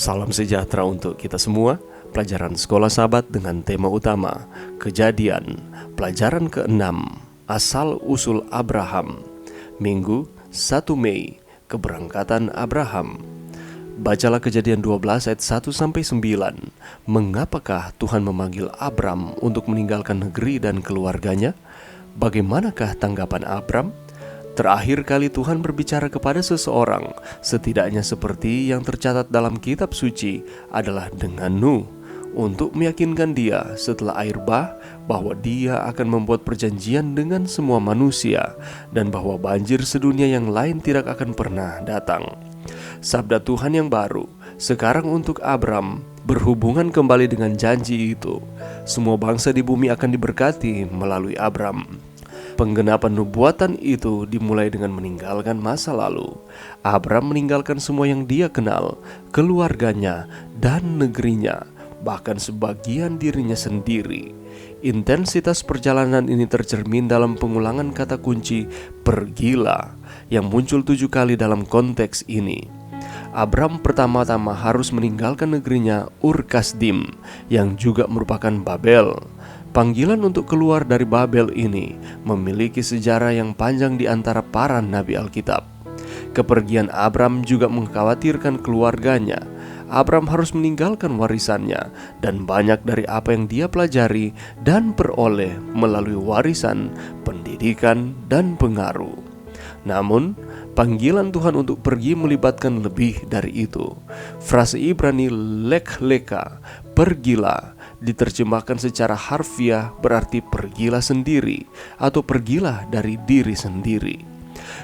Salam sejahtera untuk kita semua. Pelajaran Sekolah Sahabat dengan tema utama Kejadian, pelajaran ke-6, Asal-usul Abraham. Minggu 1 Mei, Keberangkatan Abraham. Bacalah Kejadian 12 ayat 1-9. Mengapakah Tuhan memanggil Abram untuk meninggalkan negeri dan keluarganya? Bagaimanakah tanggapan Abram? Terakhir kali Tuhan berbicara kepada seseorang, setidaknya seperti yang tercatat dalam kitab suci, adalah dengan Nuh, untuk meyakinkan dia setelah air bah bahwa dia akan membuat perjanjian dengan semua manusia, dan bahwa banjir sedunia yang lain tidak akan pernah datang. Sabda Tuhan yang baru sekarang untuk Abram berhubungan kembali dengan janji itu. Semua bangsa di bumi akan diberkati melalui Abram. Penggenapan nubuatan itu dimulai dengan meninggalkan masa lalu. Abram meninggalkan semua yang dia kenal, keluarganya dan negerinya, bahkan sebagian dirinya sendiri. Intensitas perjalanan ini tercermin dalam pengulangan kata kunci pergilah yang muncul 7 kali dalam konteks ini. Abram pertama-tama harus meninggalkan negerinya Ur Kasdim, yang juga merupakan Babel. Panggilan untuk keluar dari Babel ini memiliki sejarah yang panjang di antara para nabi Alkitab. Kepergian Abram juga mengkhawatirkan keluarganya. Abram harus meninggalkan warisannya dan banyak dari apa yang dia pelajari dan peroleh melalui warisan, pendidikan, dan pengaruh. Namun, panggilan Tuhan untuk pergi melibatkan lebih dari itu. Frase Ibrani lek leka, pergilah, diterjemahkan secara harfiah berarti pergilah sendiri atau pergilah dari diri sendiri.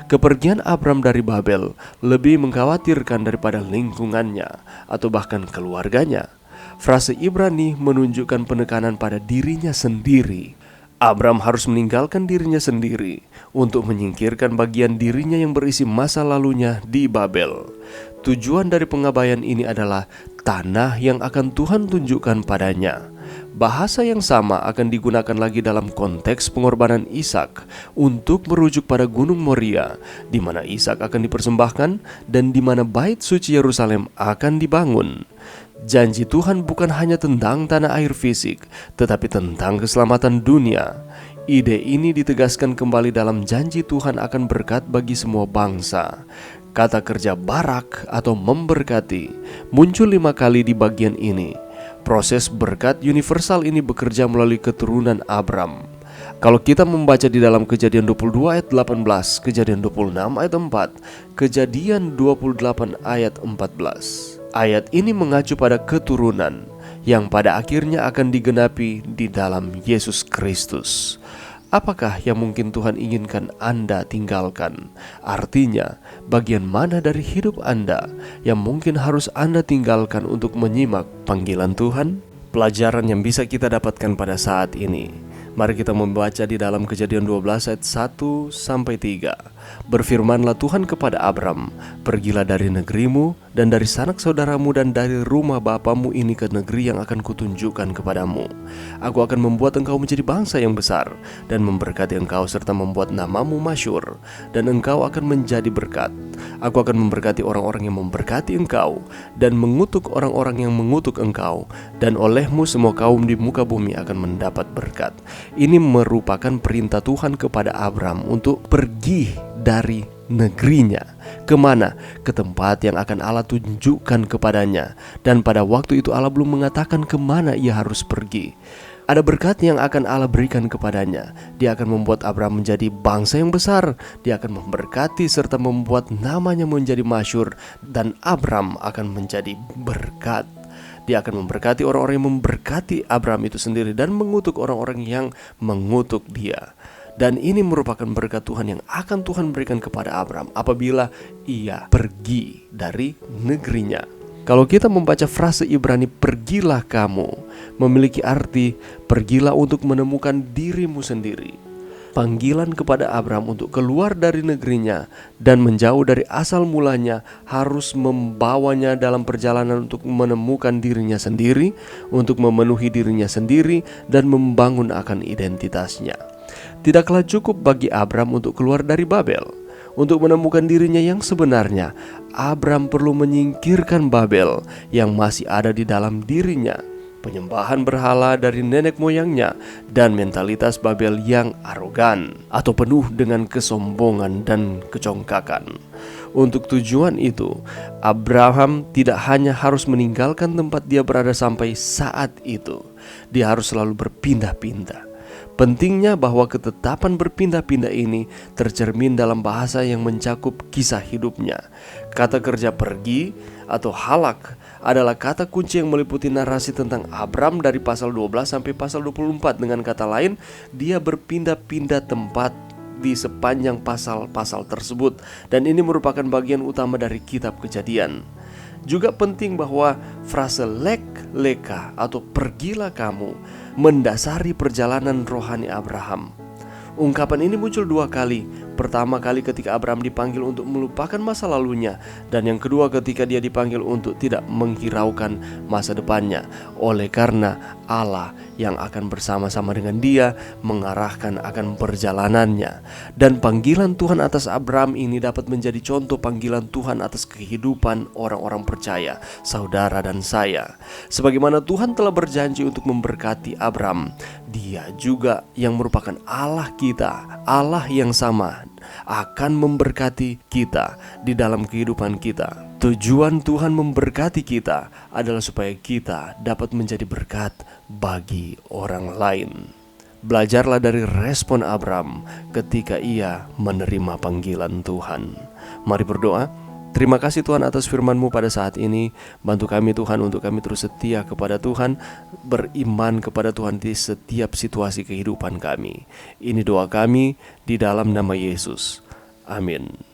Kepergian Abram dari Babel lebih mengkhawatirkan daripada lingkungannya atau bahkan keluarganya. Frase Ibrani menunjukkan penekanan pada dirinya sendiri. Abram harus meninggalkan dirinya sendiri untuk menyingkirkan bagian dirinya yang berisi masa lalunya di Babel. Tujuan dari pengabaian ini adalah tanah yang akan Tuhan tunjukkan padanya. Bahasa yang sama akan digunakan lagi dalam konteks pengorbanan Ishak untuk merujuk pada Gunung Moria, di mana Ishak akan dipersembahkan dan di mana bait suci Yerusalem akan dibangun. Janji Tuhan bukan hanya tentang tanah air fisik, tetapi tentang keselamatan dunia. Ide ini ditegaskan kembali dalam janji Tuhan akan berkat bagi semua bangsa. Kata kerja barak atau memberkati muncul 5 kali di bagian ini. Proses berkat universal ini bekerja melalui keturunan Abram. Kalau kita membaca di dalam Kejadian 22 ayat 18, Kejadian 26 ayat 4, Kejadian 28 ayat 14. Ayat ini mengacu pada keturunan yang pada akhirnya akan digenapi di dalam Yesus Kristus. Apakah yang mungkin Tuhan inginkan Anda tinggalkan? Artinya, bagian mana dari hidup Anda yang mungkin harus Anda tinggalkan untuk menyimak panggilan Tuhan? Pelajaran yang bisa kita dapatkan pada saat ini. Mari kita membaca di dalam Kejadian 12 ayat 1-3. Berfirmanlah Tuhan kepada Abram, pergilah dari negerimu dan dari sanak saudaramu dan dari rumah bapamu ini ke negeri yang akan kutunjukkan kepadamu. Aku akan membuat engkau menjadi bangsa yang besar dan memberkati engkau serta membuat namamu masyhur, dan engkau akan menjadi berkat. Aku akan memberkati orang-orang yang memberkati engkau dan mengutuk orang-orang yang mengutuk engkau, dan olehmu semua kaum di muka bumi akan mendapat berkat. Ini merupakan perintah Tuhan kepada Abram untuk pergi dari negerinya. Kemana? Ke tempat yang akan Allah tunjukkan kepadanya. Dan pada waktu itu Allah belum mengatakan kemana ia harus pergi. Ada berkat yang akan Allah berikan kepadanya. Dia akan membuat Abram menjadi bangsa yang besar. Dia akan memberkati serta membuat namanya menjadi masyhur. Dan Abram akan menjadi berkat. Dia akan memberkati orang-orang yang memberkati Abram itu sendiri dan mengutuk orang-orang yang mengutuk dia. Dan ini merupakan berkat Tuhan yang akan Tuhan berikan kepada Abram apabila ia pergi dari negerinya. Kalau kita membaca frase Ibrani pergilah kamu, memiliki arti pergilah untuk menemukan dirimu sendiri. Panggilan kepada Abram untuk keluar dari negerinya dan menjauh dari asal mulanya harus membawanya dalam perjalanan untuk menemukan dirinya sendiri, untuk memenuhi dirinya sendiri, dan membangun akan identitasnya. Tidaklah cukup bagi Abram untuk keluar dari Babel. Untuk menemukan dirinya yang sebenarnya, Abram perlu menyingkirkan Babel yang masih ada di dalam dirinya, penyembahan berhala dari nenek moyangnya, dan mentalitas Babel yang arogan atau penuh dengan kesombongan dan kecongkakan. Untuk tujuan itu, Abraham tidak hanya harus meninggalkan tempat dia berada sampai saat itu, dia harus selalu berpindah-pindah. Pentingnya bahwa ketetapan berpindah-pindah ini tercermin dalam bahasa yang mencakup kisah hidupnya. Kata kerja pergi atau halak adalah kata kunci yang meliputi narasi tentang Abram dari pasal 12 sampai pasal 24. Dengan kata lain, dia berpindah-pindah tempat di sepanjang pasal-pasal tersebut, dan ini merupakan bagian utama dari kitab Kejadian. Juga penting bahwa frase lek leka atau pergilah kamu mendasari perjalanan rohani Abraham. Ungkapan ini muncul dua kali. Pertama kali ketika Abraham dipanggil untuk melupakan masa lalunya, dan yang kedua ketika dia dipanggil untuk tidak menghiraukan masa depannya. Oleh karena Allah yang akan bersama-sama dengan dia mengarahkan akan perjalanannya. Dan panggilan Tuhan atas Abraham ini dapat menjadi contoh panggilan Tuhan atas kehidupan orang-orang percaya, saudara dan saya. Sebagaimana Tuhan telah berjanji untuk memberkati Abraham, Dia juga yang merupakan Allah kita, Allah yang sama, akan memberkati kita di dalam kehidupan kita. Tujuan Tuhan memberkati kita adalah supaya kita dapat menjadi berkat bagi orang lain. Belajarlah dari respon Abram ketika ia menerima panggilan Tuhan. Mari berdoa. Terima kasih Tuhan atas firman-Mu pada saat ini. Bantu kami Tuhan untuk kami terus setia kepada Tuhan, beriman kepada Tuhan di setiap situasi kehidupan kami. Ini doa kami di dalam nama Yesus. Amin.